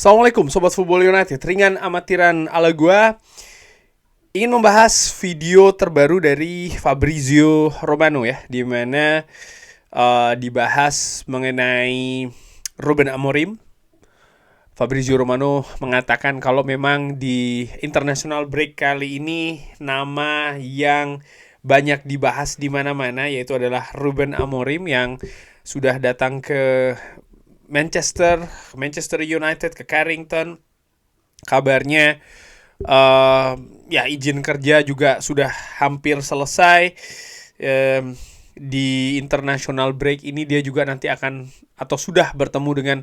Assalamualaikum Sobat Football United. Ringan amatiran ala gua ingin membahas video terbaru dari Fabrizio Romano ya, di mana dibahas mengenai Ruben Amorim. Fabrizio Romano mengatakan kalau memang di international break kali ini nama yang banyak dibahas di mana-mana yaitu adalah Ruben Amorim yang sudah datang ke Manchester United, ke Carrington. Kabarnya ya izin kerja juga sudah hampir selesai. Di international break ini dia juga nanti akan atau sudah bertemu dengan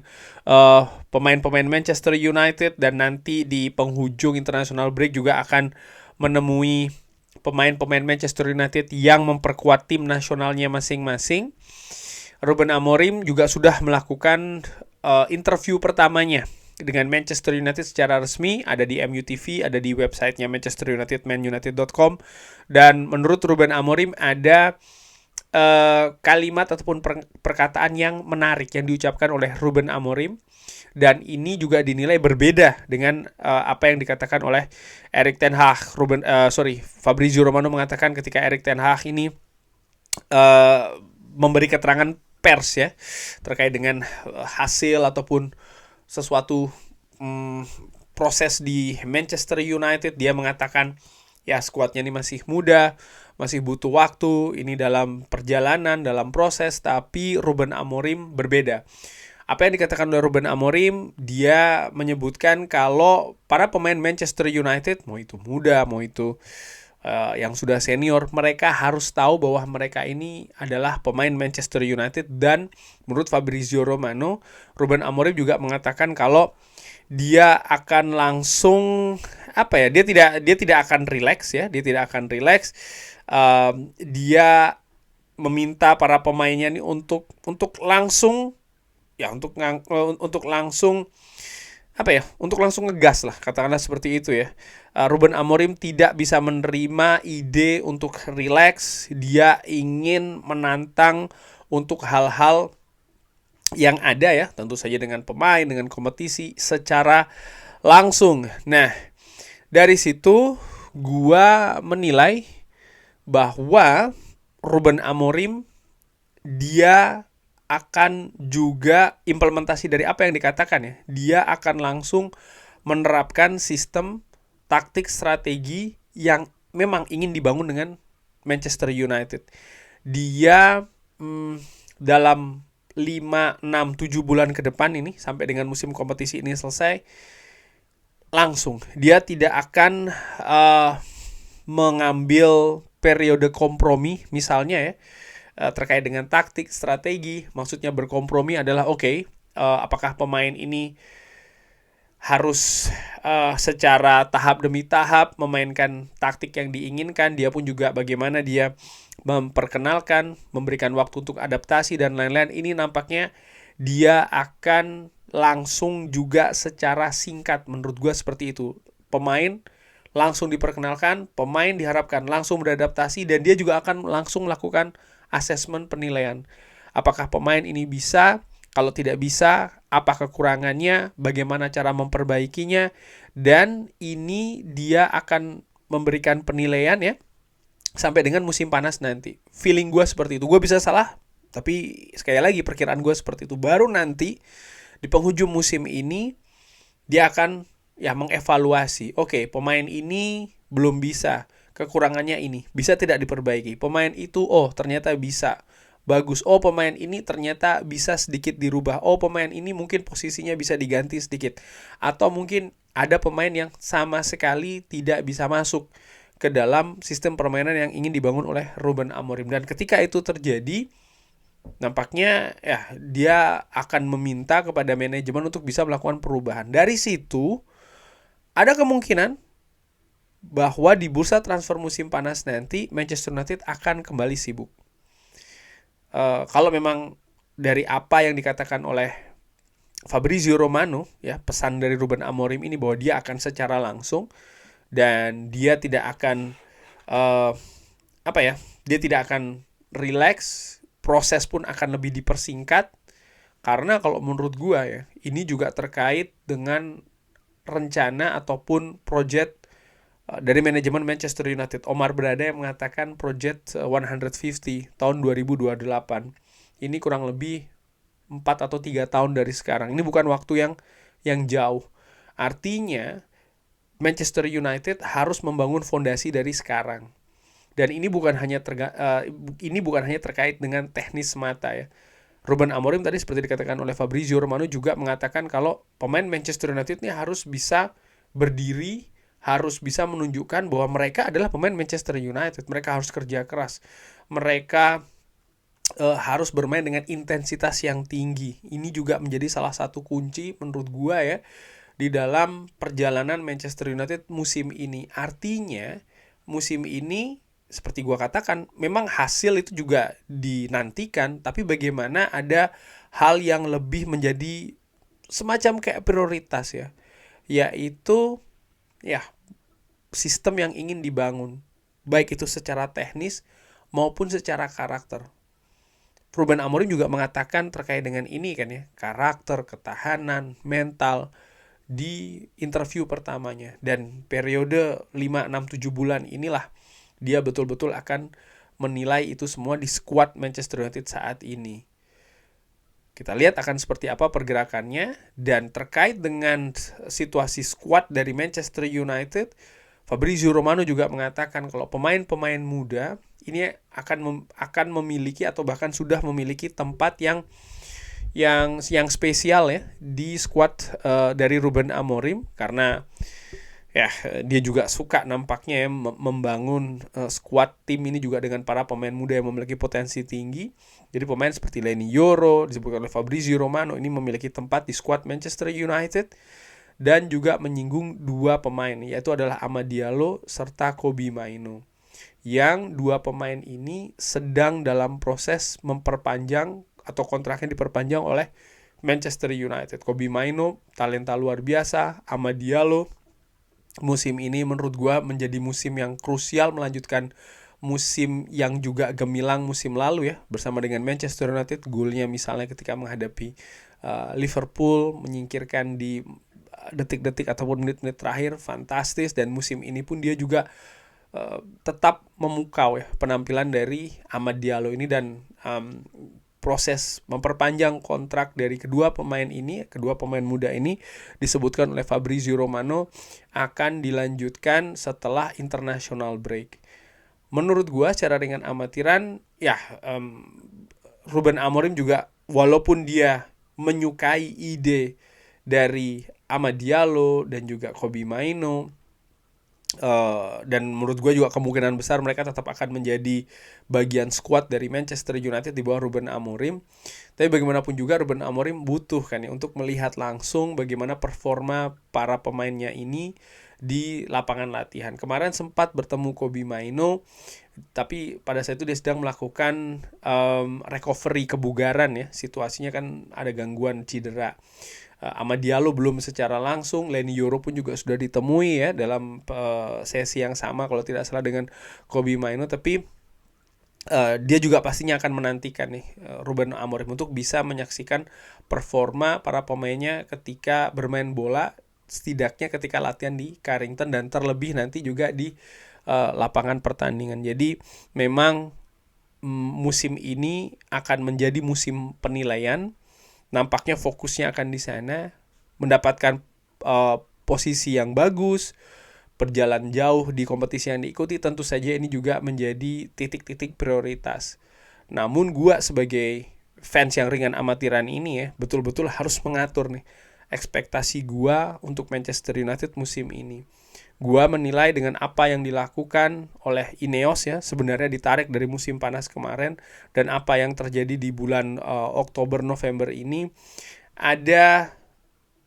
pemain-pemain Manchester United, dan nanti di penghujung international break juga akan menemui pemain-pemain Manchester United yang memperkuat tim nasionalnya masing-masing. Ruben Amorim juga sudah melakukan interview pertamanya dengan Manchester United secara resmi, ada di MUTV, ada di websitenya Manchester United, manunited.com. Dan menurut Ruben Amorim ada kalimat ataupun perkataan yang menarik yang diucapkan oleh Ruben Amorim, dan ini juga dinilai berbeda dengan apa yang dikatakan oleh Erik ten Hag. Fabrizio Romano mengatakan ketika Erik ten Hag ini memberi keterangan pers ya terkait dengan hasil ataupun sesuatu proses di Manchester United, dia mengatakan ya skuadnya ini masih muda, masih butuh waktu, ini dalam perjalanan, dalam proses. Tapi Ruben Amorim berbeda. Apa yang dikatakan oleh Ruben Amorim, dia menyebutkan kalau para pemain Manchester United, mau itu muda, mau itu yang sudah senior, mereka harus tahu bahwa mereka ini adalah pemain Manchester United. Dan menurut Fabrizio Romano, Ruben Amorim juga mengatakan kalau dia akan langsung dia tidak akan relax ya, dia tidak akan relax. Dia meminta para pemainnya ini untuk langsung untuk langsung ngegas lah, katakanlah seperti itu ya. Ruben Amorim tidak bisa menerima ide untuk relax. Dia ingin menantang untuk hal-hal yang ada ya, tentu saja dengan pemain, dengan kompetisi secara langsung. Nah, dari situ gua menilai bahwa Ruben Amorim dia akan juga implementasi dari apa yang dikatakan ya. Dia akan langsung menerapkan sistem taktik strategi yang memang ingin dibangun dengan Manchester United. Dia dalam 5, 6, 7 bulan ke depan ini, sampai dengan musim kompetisi ini selesai, langsung dia tidak akan mengambil periode kompromi misalnya ya, terkait dengan taktik, strategi. Maksudnya berkompromi adalah apakah pemain ini harus secara tahap demi tahap memainkan taktik yang diinginkan. Dia pun juga bagaimana dia memperkenalkan, memberikan waktu untuk adaptasi dan lain-lain. Ini nampaknya dia akan langsung juga secara singkat, menurut gue seperti itu. Pemain langsung diperkenalkan, pemain diharapkan langsung beradaptasi, dan dia juga akan langsung melakukan asesmen penilaian. Apakah pemain ini bisa? Kalau tidak bisa, apa kekurangannya? Bagaimana cara memperbaikinya? Dan ini dia akan memberikan penilaian ya sampai dengan musim panas nanti. Feeling gue seperti itu. Gue bisa salah, tapi sekali lagi perkiraan gue seperti itu. Baru nanti di penghujung musim ini dia akan mengevaluasi. Pemain ini belum bisa, kekurangannya ini, bisa tidak diperbaiki. Pemain itu ternyata bisa, bagus. Pemain ini ternyata bisa sedikit dirubah. Pemain ini mungkin posisinya bisa diganti sedikit. Atau mungkin ada pemain yang sama sekali tidak bisa masuk ke dalam sistem permainan yang ingin dibangun oleh Ruben Amorim. Dan ketika itu terjadi, nampaknya dia akan meminta kepada manajemen untuk bisa melakukan perubahan. Dari situ ada kemungkinan bahwa di bursa transfer musim panas nanti Manchester United akan kembali sibuk. Kalau memang dari apa yang dikatakan oleh Fabrizio Romano ya, pesan dari Ruben Amorim ini bahwa dia akan secara langsung, dan dia tidak akan dia tidak akan relax, proses pun akan lebih dipersingkat. Karena kalau menurut gua ya, ini juga terkait dengan rencana ataupun project dari manajemen Manchester United. Omar Berada yang mengatakan project 150 tahun 2028. Ini kurang lebih 4 atau 3 tahun dari sekarang. Ini bukan waktu yang jauh. Artinya Manchester United harus membangun fondasi dari sekarang. Dan ini bukan hanya terkait dengan teknis semata ya. Ruben Amorim tadi seperti dikatakan oleh Fabrizio Romano juga mengatakan kalau pemain Manchester United ini harus bisa berdiri, harus bisa menunjukkan bahwa mereka adalah pemain Manchester United. Mereka harus kerja keras. Mereka harus bermain dengan intensitas yang tinggi. Ini juga menjadi salah satu kunci menurut gua ya di dalam perjalanan Manchester United musim ini. Artinya musim ini seperti gua katakan, memang hasil itu juga dinantikan, tapi bagaimana ada hal yang lebih menjadi semacam kayak prioritas ya, yaitu ya sistem yang ingin dibangun, baik itu secara teknis maupun secara karakter. Ruben Amorim juga mengatakan terkait dengan ini kan ya, karakter, ketahanan, mental di interview pertamanya, dan periode 5, 6, 7 bulan inilah dia betul-betul akan menilai itu semua di skuad Manchester United saat ini. Kita lihat akan seperti apa pergerakannya. Dan terkait dengan situasi skuad dari Manchester United, Fabrizio Romano juga mengatakan kalau pemain-pemain muda ini akan memiliki atau bahkan sudah memiliki tempat yang spesial ya di skuad dari Ruben Amorim, karena ya dia juga suka nampaknya ya membangun skuad tim ini juga dengan para pemain muda yang memiliki potensi tinggi. Jadi pemain seperti Leny Yoro disebutkan oleh Fabrizio Romano ini memiliki tempat di skuad Manchester United, dan juga menyinggung dua pemain, yaitu adalah Amad Diallo serta Kobbie Mainoo. Yang dua pemain ini sedang dalam proses memperpanjang atau kontraknya diperpanjang oleh Manchester United. Kobbie Mainoo talenta luar biasa. Amad Diallo musim ini menurut gua menjadi musim yang krusial melanjutkan musim yang juga gemilang musim lalu ya bersama dengan Manchester United. Golnya misalnya ketika menghadapi Liverpool, menyingkirkan di detik-detik ataupun menit-menit terakhir, fantastis. Dan musim ini pun dia juga tetap memukau ya penampilan dari Amad Diallo ini, dan proses memperpanjang kontrak dari kedua pemain muda ini disebutkan oleh Fabrizio Romano akan dilanjutkan setelah international break. Menurut gua secara dengan amatiran ya, Ruben Amorim juga walaupun dia menyukai ide dari Amad Diallo dan juga Kobbie Mainoo, dan menurut gue juga kemungkinan besar mereka tetap akan menjadi bagian skuad dari Manchester United di bawah Ruben Amorim. Tapi bagaimanapun juga Ruben Amorim butuh kan ya untuk melihat langsung bagaimana performa para pemainnya ini di lapangan latihan. Kemarin sempat bertemu Kobbie Mainoo, tapi pada saat itu dia sedang melakukan recovery kebugaran ya. Situasinya kan ada gangguan cedera. Amad Diallo belum secara langsung, Leny Yoro pun juga sudah ditemui ya dalam sesi yang sama kalau tidak salah dengan Kobbie Mainoo, tapi dia juga pastinya akan menantikan nih Ruben Amorim untuk bisa menyaksikan performa para pemainnya ketika bermain bola, setidaknya ketika latihan di Carrington dan terlebih nanti juga di lapangan pertandingan. Jadi memang musim ini akan menjadi musim penilaian. Nampaknya fokusnya akan di sana, mendapatkan posisi yang bagus, berjalan jauh di kompetisi yang diikuti. Tentu saja ini juga menjadi titik-titik prioritas. Namun gua sebagai fans yang ringan amatiran ini ya, betul-betul harus mengatur nih ekspektasi gua untuk Manchester United musim ini. Gua menilai dengan apa yang dilakukan oleh Ineos ya, sebenarnya ditarik dari musim panas kemarin, dan apa yang terjadi di bulan Oktober November ini, ada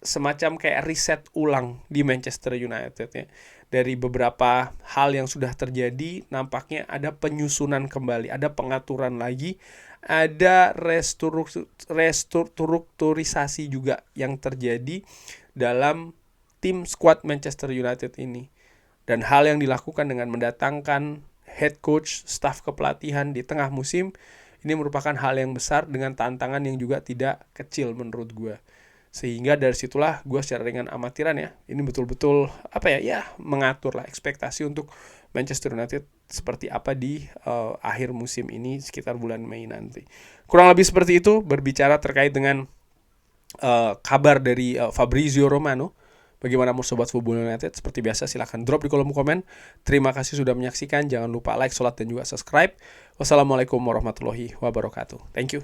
semacam kayak riset ulang di Manchester United ya. Dari beberapa hal yang sudah terjadi, nampaknya ada penyusunan kembali, ada pengaturan lagi, ada restrukturisasi juga yang terjadi dalam tim squad Manchester United ini. Dan hal yang dilakukan dengan mendatangkan head coach, staf kepelatihan di tengah musim, Ini merupakan hal yang besar dengan tantangan yang juga tidak kecil menurut gue. Sehingga dari situlah gue secara dengan amatiran ya, ini betul-betul mengatur lah ekspektasi untuk Manchester United seperti apa di akhir musim ini sekitar bulan Mei nanti. Kurang lebih seperti itu berbicara terkait dengan kabar dari Fabrizio Romano. Bagaimana menurut Sobat Football United? Seperti biasa silahkan drop di kolom komen. Terima kasih sudah menyaksikan. Jangan lupa like, sholat, dan juga subscribe. Wassalamualaikum warahmatullahi wabarakatuh. Thank you.